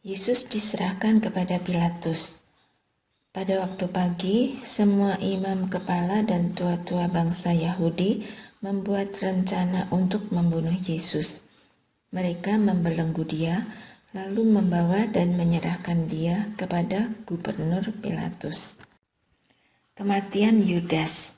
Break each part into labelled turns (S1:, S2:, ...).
S1: Yesus diserahkan kepada Pilatus. Pada waktu pagi, semua imam kepala dan tua-tua bangsa Yahudi membuat rencana untuk membunuh Yesus. Mereka membelenggu dia, lalu membawa dan menyerahkan dia kepada Gubernur Pilatus. Kematian Yudas.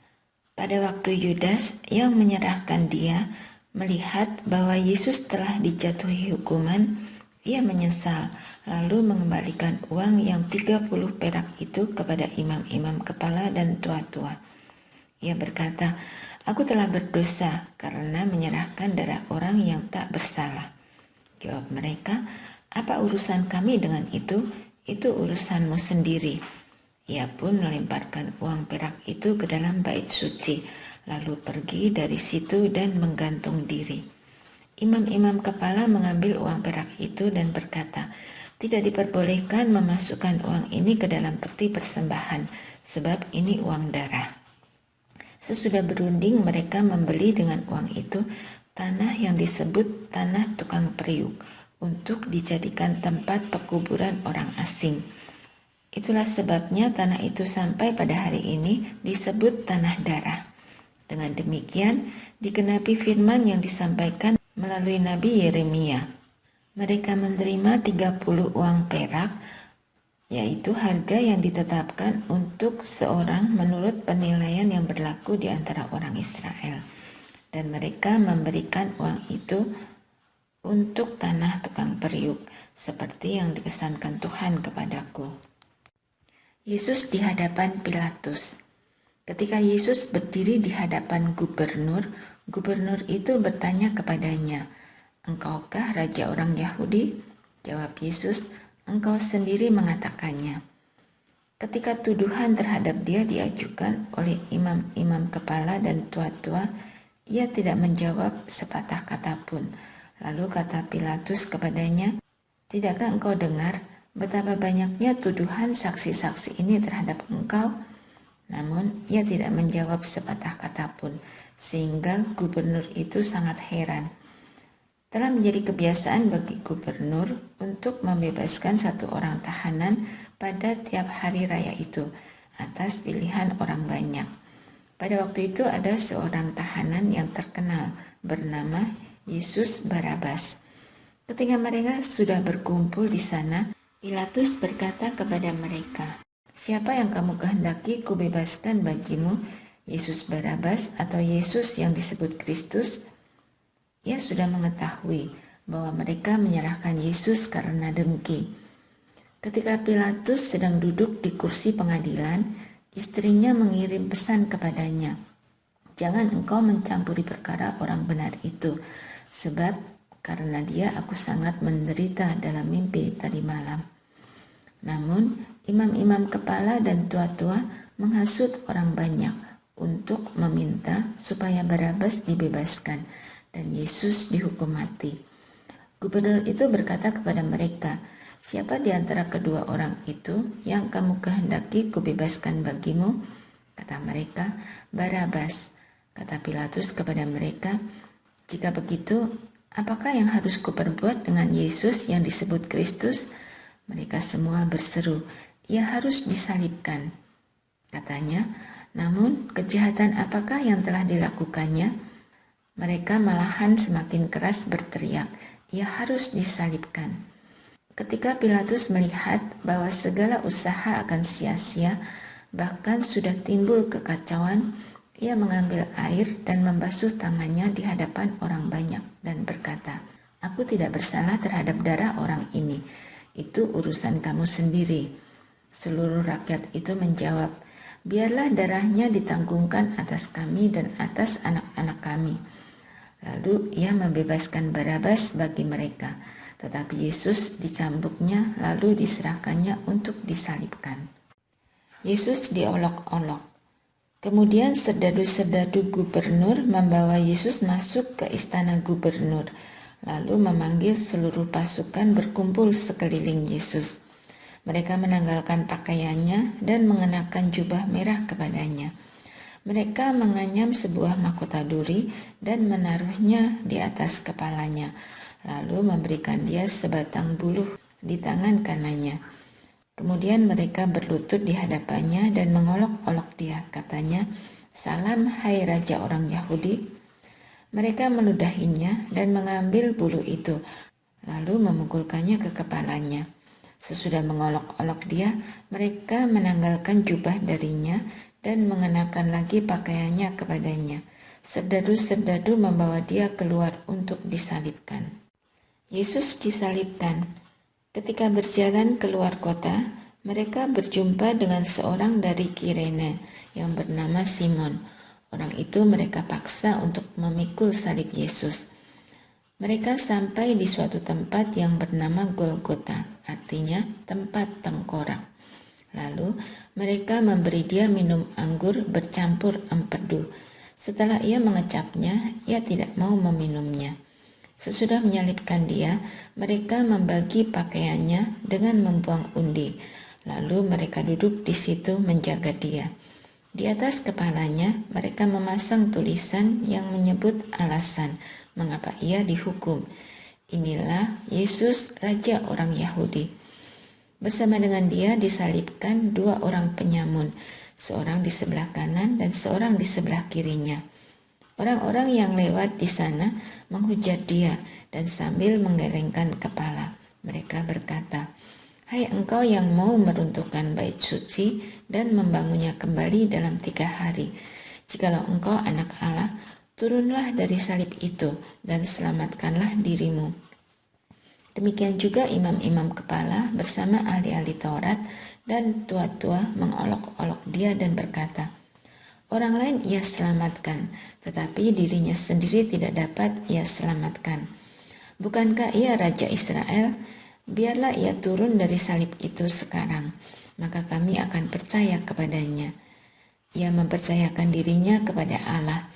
S1: Pada waktu Yudas yang menyerahkan dia melihat bahwa Yesus telah dijatuhi hukuman, ia menyesal, lalu mengembalikan uang yang 30 perak itu kepada imam-imam kepala dan tua-tua. Ia berkata, "Aku telah berdosa karena menyerahkan darah orang yang tak bersalah." Jawab mereka, "Apa urusan kami dengan itu? Itu urusanmu sendiri." Ia pun melemparkan uang perak itu ke dalam bait suci, lalu pergi dari situ dan menggantung diri. Imam-imam kepala mengambil uang perak itu dan berkata, "Tidak diperbolehkan memasukkan uang ini ke dalam peti persembahan, sebab ini uang darah." Sesudah berunding, mereka membeli dengan uang itu tanah yang disebut tanah tukang periuk untuk dijadikan tempat pekuburan orang asing. Itulah sebabnya tanah itu sampai pada hari ini disebut tanah darah. Dengan demikian, digenapi firman yang disampaikan melalui Nabi Yeremia. Mereka menerima 30 uang perak, yaitu harga yang ditetapkan untuk seorang menurut penilaian yang berlaku di antara orang Israel. Dan mereka memberikan uang itu untuk tanah tukang periuk, seperti yang dipesankan Tuhan kepadaku. Yesus di hadapan Pilatus. Ketika Yesus berdiri di hadapan gubernur itu bertanya kepadanya, "Engkaukah raja orang Yahudi?" Jawab Yesus, "Engkau sendiri mengatakannya." Ketika tuduhan terhadap dia diajukan oleh imam-imam kepala dan tua-tua, ia tidak menjawab sepatah kata pun. Lalu kata Pilatus kepadanya, "Tidakkah engkau dengar betapa banyaknya tuduhan saksi-saksi ini terhadap engkau?" Namun ia tidak menjawab sepatah kata pun, sehingga gubernur itu sangat heran. Telah menjadi kebiasaan bagi gubernur untuk membebaskan satu orang tahanan pada tiap hari raya itu, atas pilihan orang banyak. Pada waktu itu ada seorang tahanan yang terkenal bernama Yesus Barabas. Ketika mereka sudah berkumpul di sana, Pilatus berkata kepada mereka, "Siapa yang kamu kehendaki kubebaskan bagimu, Yesus Barabas atau Yesus yang disebut Kristus?" Ia sudah mengetahui bahwa mereka menyerahkan Yesus karena dengki. Ketika Pilatus sedang duduk di kursi pengadilan, istrinya mengirim pesan kepadanya, "Jangan engkau mencampuri perkara orang benar itu, sebab karena dia aku sangat menderita dalam mimpi tadi malam." Namun, imam-imam kepala dan tua-tua menghasut orang banyak untuk meminta supaya Barabas dibebaskan dan Yesus dihukum mati. Gubernur itu berkata kepada mereka, "Siapa di antara kedua orang itu yang kamu kehendaki kubebaskan bagimu?" Kata mereka, "Barabas." Kata Pilatus kepada mereka, "Jika begitu, apakah yang harus kuperbuat dengan Yesus yang disebut Kristus?" Mereka semua berseru, "Ia harus disalibkan." Katanya, "Namun kejahatan apakah yang telah dilakukannya?" Mereka malahan semakin keras berteriak, "Ia harus disalibkan." Ketika Pilatus melihat bahwa segala usaha akan sia-sia, bahkan sudah timbul kekacauan, ia mengambil air dan membasuh tangannya di hadapan orang banyak dan berkata, "Aku tidak bersalah terhadap darah orang ini. Itu urusan kamu sendiri." Seluruh rakyat itu menjawab, "Biarlah darahnya ditanggungkan atas kami dan atas anak-anak kami." Lalu ia membebaskan Barabas bagi mereka, tetapi Yesus dicambuknya lalu diserahkannya untuk disalibkan. Yesus diolok-olok. Kemudian serdadu-serdadu gubernur membawa Yesus masuk ke istana gubernur, lalu memanggil seluruh pasukan berkumpul sekeliling Yesus. Mereka menanggalkan pakaiannya dan mengenakan jubah merah kepadanya. Mereka menganyam sebuah mahkota duri dan menaruhnya di atas kepalanya, lalu memberikan dia sebatang buluh di tangan kanannya. Kemudian mereka berlutut di hadapannya dan mengolok-olok dia. Katanya, "Salam, hai Raja orang Yahudi." Mereka meludahinya dan mengambil bulu itu, lalu memukulkannya ke kepalanya. Sesudah mengolok-olok dia, mereka menanggalkan jubah darinya dan mengenakan lagi pakaiannya kepadanya. Serdadu-serdadu membawa dia keluar untuk disalibkan. Yesus disalibkan. Ketika berjalan keluar kota, mereka berjumpa dengan seorang dari Kirene yang bernama Simon. Orang itu mereka paksa untuk memikul salib Yesus. Mereka sampai di suatu tempat yang bernama Golgota, artinya tempat tengkorak. Lalu mereka memberi dia minum anggur bercampur empedu. Setelah ia mengecapnya, ia tidak mau meminumnya. Sesudah menyalibkan dia, mereka membagi pakaiannya dengan membuang undi. Lalu mereka duduk di situ menjaga dia. Di atas kepalanya, mereka memasang tulisan yang menyebut alasan mengapa ia dihukum. "Inilah Yesus, Raja orang Yahudi." Bersama dengan dia disalibkan 2 orang penyamun, seorang di sebelah kanan dan seorang di sebelah kirinya. Orang-orang yang lewat di sana menghujat dia dan sambil menggelengkan kepala. Mereka berkata, "Hai engkau yang mau meruntuhkan bait suci dan membangunnya kembali dalam 3 hari. Jikalau engkau anak Allah, turunlah dari salib itu dan selamatkanlah dirimu." Demikian juga imam-imam kepala bersama ahli-ahli Taurat dan tua-tua mengolok-olok dia dan berkata, "Orang lain ia selamatkan, tetapi dirinya sendiri tidak dapat ia selamatkan. Bukankah ia Raja Israel? Biarlah ia turun dari salib itu sekarang, maka kami akan percaya kepadanya." Ia mempercayakan dirinya kepada Allah.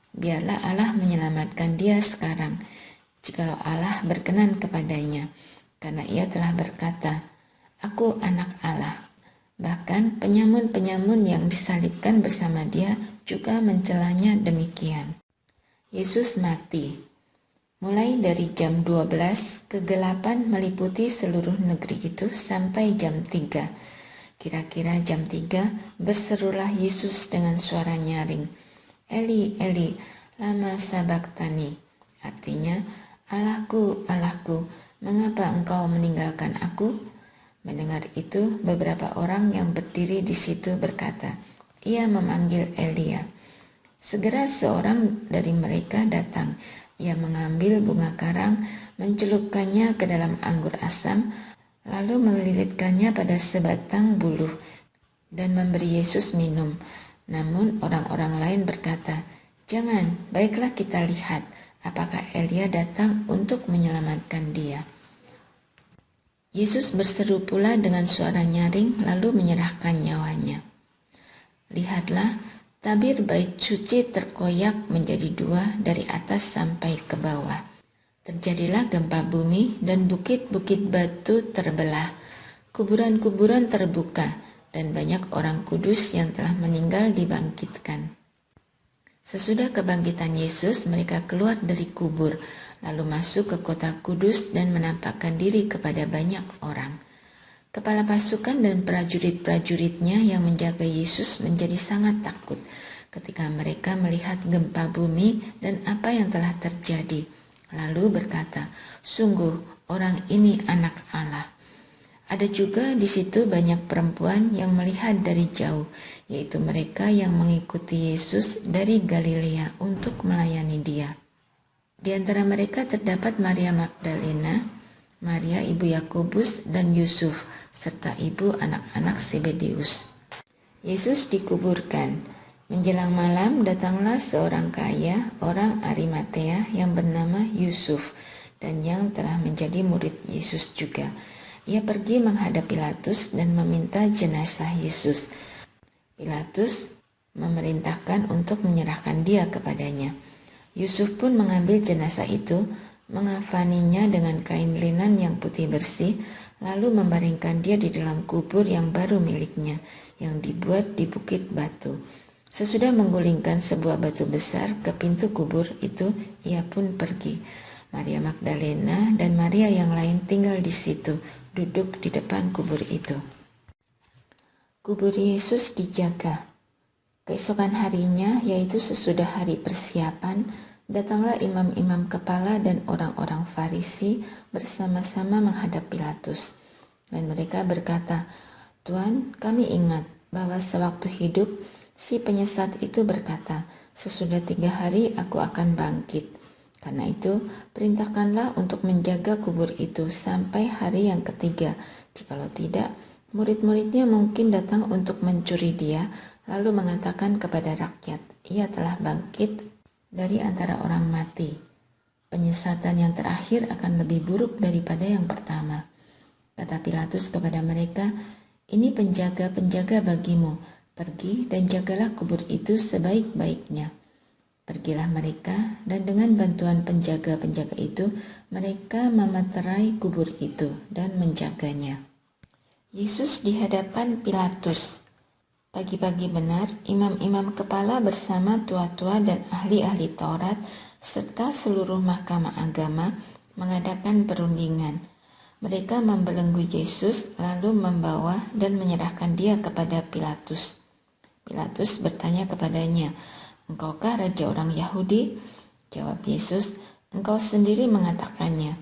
S1: Biarlah Allah menyelamatkan dia sekarang, jikalau Allah berkenan kepadanya, karena ia telah berkata, "Aku anak Allah." Bahkan penyamun-penyamun yang disalibkan bersama dia juga mencelanya demikian. Yesus mati. Mulai dari jam 12, kegelapan meliputi seluruh negeri itu sampai jam 3. Kira-kira jam 3, berserulah Yesus dengan suara nyaring, "Eli, Eli, lama sabachthani." Artinya, "Allahku, Allahku, mengapa engkau meninggalkan aku?" Mendengar itu, beberapa orang yang berdiri di situ berkata, "Ia memanggil Elia." Segera seorang dari mereka datang. Ia mengambil bunga karang, mencelupkannya ke dalam anggur asam, lalu melilitkannya pada sebatang buluh dan memberi Yesus minum. Namun orang-orang lain berkata, "Jangan, baiklah kita lihat apakah Elia datang untuk menyelamatkan dia." Yesus berseru pula dengan suara nyaring lalu menyerahkan nyawanya. Lihatlah, tabir bait suci terkoyak menjadi 2 dari atas sampai ke bawah. Terjadilah gempa bumi dan bukit-bukit batu terbelah. Kuburan-kuburan terbuka dan banyak orang kudus yang telah meninggal dibangkitkan. Sesudah kebangkitan Yesus, mereka keluar dari kubur, lalu masuk ke kota kudus dan menampakkan diri kepada banyak orang. Kepala pasukan dan prajurit-prajuritnya yang menjaga Yesus menjadi sangat takut ketika mereka melihat gempa bumi dan apa yang telah terjadi. Lalu berkata, "Sungguh orang ini anak Allah." Ada juga di situ banyak perempuan yang melihat dari jauh, yaitu mereka yang mengikuti Yesus dari Galilea untuk melayani dia. Di antara mereka terdapat Maria Magdalena, Maria ibu Yakobus dan Yusuf, serta ibu anak-anak Zebedeus. Yesus dikuburkan. Menjelang malam datanglah seorang kaya, orang Arimatea yang bernama Yusuf, dan yang telah menjadi murid Yesus juga. Ia pergi menghadap Pilatus dan meminta jenazah Yesus. Pilatus memerintahkan untuk menyerahkan dia kepadanya. Yusuf pun mengambil jenazah itu, mengafaninya dengan kain linen yang putih bersih, lalu membaringkan dia di dalam kubur yang baru miliknya, yang dibuat di bukit batu. Sesudah menggulingkan sebuah batu besar ke pintu kubur itu, ia pun pergi. Maria Magdalena dan Maria yang lain tinggal di situ, duduk di depan kubur itu. Kubur Yesus dijaga. Keesokan harinya, yaitu sesudah hari persiapan, datanglah imam-imam kepala dan orang-orang Farisi bersama-sama menghadap Pilatus. Dan mereka berkata, "Tuan, kami ingat bahwa sewaktu hidup, si penyesat itu berkata, 'Sesudah 3 hari aku akan bangkit.' Karena itu, perintahkanlah untuk menjaga kubur itu sampai hari yang ketiga. Jikalau tidak, murid-muridnya mungkin datang untuk mencuri dia, lalu mengatakan kepada rakyat, 'Ia telah bangkit dari antara orang mati.' Penyesatan yang terakhir akan lebih buruk daripada yang pertama." Kata Pilatus kepada mereka, "Ini penjaga-penjaga bagimu. Pergi dan jagalah kubur itu sebaik-baiknya." Pergilah mereka, dan dengan bantuan penjaga-penjaga itu, mereka memeterai kubur itu dan menjaganya. Yesus di hadapan Pilatus. Pagi-pagi benar, imam-imam kepala bersama tua-tua dan ahli-ahli Taurat, serta seluruh mahkamah agama, mengadakan perundingan. Mereka membelenggu Yesus, lalu membawa dan menyerahkan dia kepada Pilatus. Pilatus bertanya kepadanya, "Engkaukah raja orang Yahudi?" Jawab Yesus, "Engkau sendiri mengatakannya."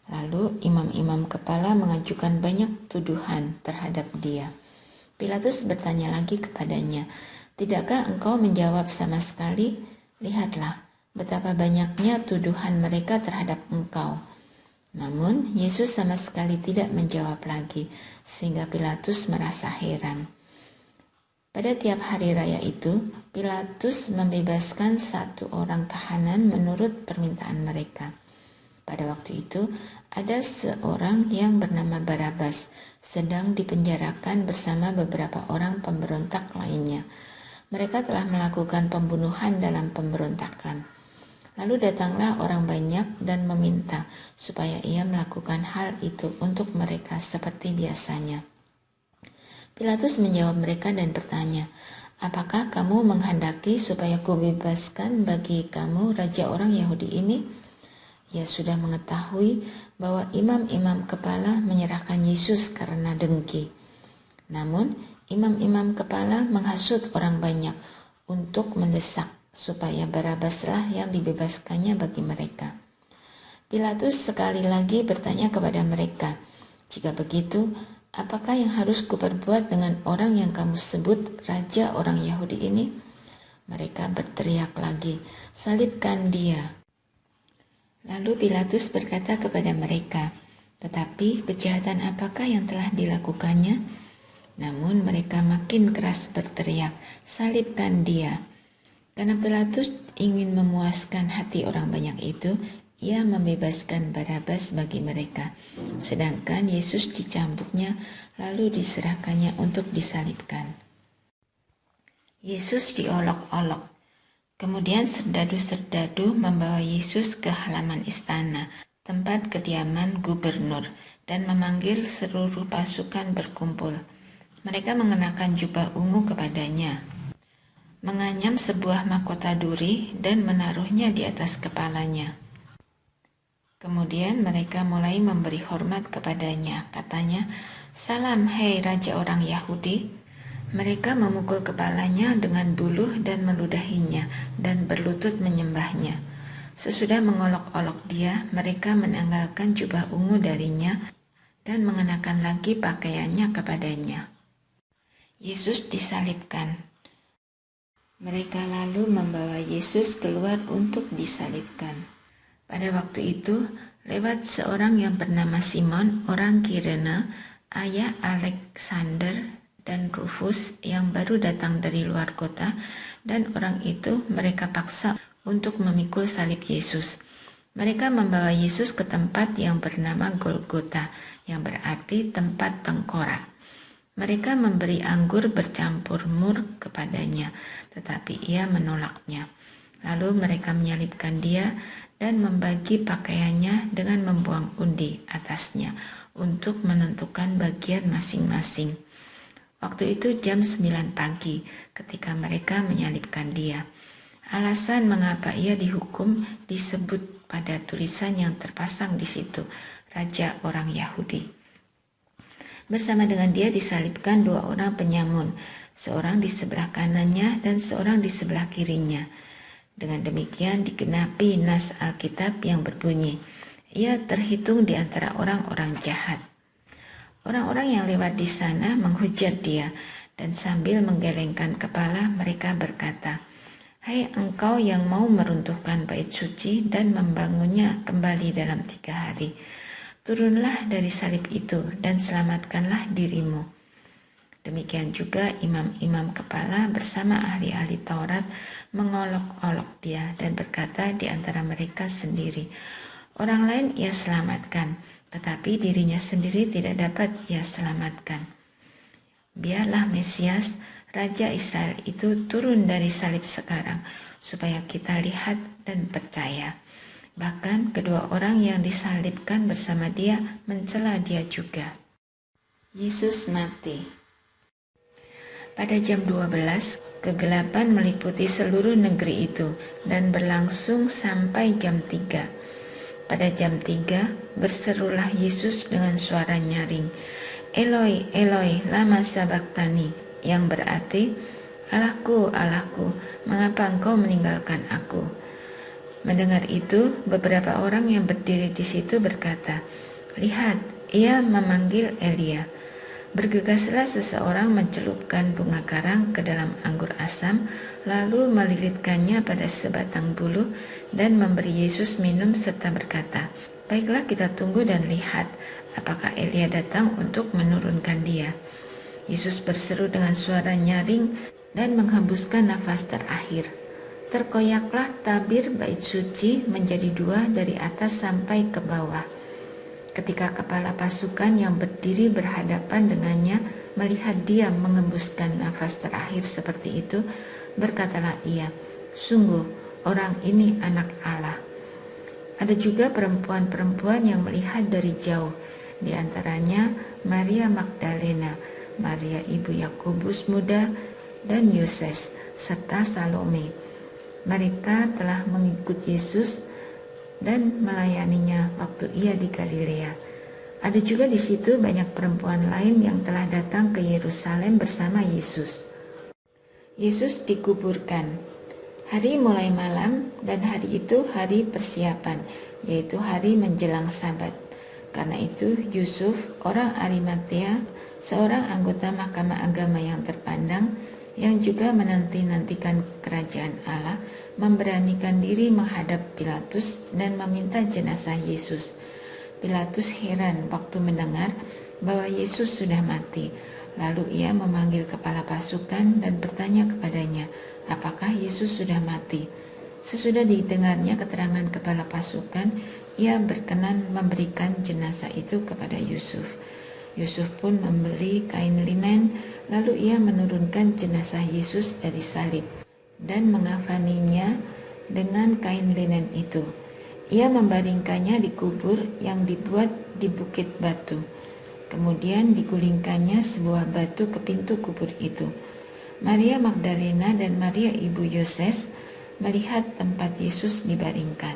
S1: Lalu imam-imam kepala mengajukan banyak tuduhan terhadap dia. Pilatus bertanya lagi kepadanya, "Tidakkah engkau menjawab sama sekali? Lihatlah betapa banyaknya tuduhan mereka terhadap engkau." Namun Yesus sama sekali tidak menjawab lagi, sehingga Pilatus merasa heran. Pada tiap hari raya itu, Pilatus membebaskan 1 orang tahanan menurut permintaan mereka. Pada waktu itu, ada seorang yang bernama Barabas sedang dipenjarakan bersama beberapa orang pemberontak lainnya. Mereka telah melakukan pembunuhan dalam pemberontakan. Lalu datanglah orang banyak dan meminta supaya ia melakukan hal itu untuk mereka seperti biasanya. Pilatus menjawab mereka dan bertanya, "Apakah kamu menghendaki supaya kubebaskan bagi kamu raja orang Yahudi ini?" Ia sudah mengetahui bahwa imam-imam kepala menyerahkan Yesus karena dengki. Namun, imam-imam kepala menghasut orang banyak untuk mendesak supaya Barabaslah yang dibebaskannya bagi mereka. Pilatus sekali lagi bertanya kepada mereka, "Jika begitu, apakah yang harus kuperbuat dengan orang yang kamu sebut raja orang Yahudi ini?" Mereka berteriak lagi, "Salibkan dia!" Lalu Pilatus berkata kepada mereka, "Tetapi kejahatan apakah yang telah dilakukannya?" Namun mereka makin keras berteriak, "Salibkan dia!" Karena Pilatus ingin memuaskan hati orang banyak itu, ia membebaskan Barabas bagi mereka, sedangkan Yesus dicambuknya lalu diserahkannya untuk disalibkan. Yesus diolok-olok. Kemudian serdadu-serdadu membawa Yesus ke halaman istana, tempat kediaman gubernur, dan memanggil seluruh pasukan berkumpul. Mereka mengenakan jubah ungu kepadanya, menganyam sebuah mahkota duri dan menaruhnya di atas kepalanya. Kemudian mereka mulai memberi hormat kepadanya. Katanya, "Salam, hei raja orang Yahudi." Mereka memukul kepalanya dengan buluh dan meludahinya dan berlutut menyembahnya. Sesudah mengolok-olok dia, mereka menanggalkan jubah ungu darinya dan mengenakan lagi pakaiannya kepadanya. Yesus disalibkan. Mereka lalu membawa Yesus keluar untuk disalibkan. Pada waktu itu, lewat seorang yang bernama Simon, orang Kirene, ayah Alexander dan Rufus yang baru datang dari luar kota, dan orang itu mereka paksa untuk memikul salib Yesus. Mereka membawa Yesus ke tempat yang bernama Golgota, yang berarti tempat tengkorak. Mereka memberi anggur bercampur mur kepadanya, tetapi ia menolaknya. Lalu mereka menyalibkan dia dan membagi pakaiannya dengan membuang undi atasnya untuk menentukan bagian masing-masing. Waktu itu jam 9 pagi ketika mereka menyalibkan dia. Alasan mengapa ia dihukum disebut pada tulisan yang terpasang di situ, Raja orang Yahudi. Bersama dengan dia disalibkan 2 orang penyamun, seorang di sebelah kanannya dan seorang di sebelah kirinya. Dengan demikian digenapi nas Alkitab yang berbunyi, ia terhitung di antara orang-orang jahat. Orang-orang yang lewat di sana menghujat dia, dan sambil menggelengkan kepala mereka berkata, "Hai engkau yang mau meruntuhkan bait suci dan membangunnya kembali dalam 3 hari, turunlah dari salib itu dan selamatkanlah dirimu." Demikian juga imam-imam kepala bersama ahli-ahli Taurat mengolok-olok dia dan berkata di antara mereka sendiri, "Orang lain ia selamatkan, tetapi dirinya sendiri tidak dapat ia selamatkan. Biarlah Mesias, Raja Israel itu turun dari salib sekarang, supaya kita lihat dan percaya." Bahkan kedua orang yang disalibkan bersama dia mencela dia juga. Yesus mati. Pada jam 12, kegelapan meliputi seluruh negeri itu dan berlangsung sampai jam 3. Pada jam 3, berserulah Yesus dengan suara nyaring, "Eloi, Eloi, lama sabachthani," yang berarti, "Allahku, Allahku, mengapa engkau meninggalkan aku?" Mendengar itu, beberapa orang yang berdiri di situ berkata, "Lihat, ia memanggil Elia." Bergegaslah seseorang mencelupkan bunga karang ke dalam anggur asam, lalu melilitkannya pada sebatang bulu dan memberi Yesus minum serta berkata, "Baiklah, kita tunggu dan lihat apakah Elia datang untuk menurunkan dia." Yesus berseru dengan suara nyaring dan menghembuskan nafas terakhir. Terkoyaklah tabir bait suci menjadi 2 dari atas sampai ke bawah. Ketika kepala pasukan yang berdiri berhadapan dengannya melihat dia mengembuskan nafas terakhir seperti itu, berkatalah ia, "Sungguh, orang ini anak Allah." Ada juga perempuan-perempuan yang melihat dari jauh, di antaranya Maria Magdalena, Maria ibu Yakobus muda, dan Yoses, serta Salome. Mereka telah mengikut Yesus dan melayaninya waktu ia di Galilea. Ada juga di situ banyak perempuan lain yang telah datang ke Yerusalem bersama Yesus. Yesus dikuburkan. Hari mulai malam dan hari itu hari persiapan, yaitu hari menjelang Sabat. Karena itu Yusuf, orang Arimatea, seorang anggota Mahkamah Agama yang terpandang, yang juga menanti-nantikan kerajaan Allah, memberanikan diri menghadap Pilatus dan meminta jenazah Yesus. Pilatus heran waktu mendengar bahwa Yesus sudah mati. Lalu ia memanggil kepala pasukan dan bertanya kepadanya, apakah Yesus sudah mati. Sesudah didengarnya keterangan kepala pasukan, ia berkenan memberikan jenazah itu kepada Yusuf. Yusuf pun membeli kain linen, lalu ia menurunkan jenazah Yesus dari salib dan mengafaninya dengan kain linen itu. Ia membaringkannya di kubur yang dibuat di bukit batu. Kemudian digulingkannya sebuah batu ke pintu kubur itu. Maria Magdalena dan Maria ibu Yoses melihat tempat Yesus dibaringkan.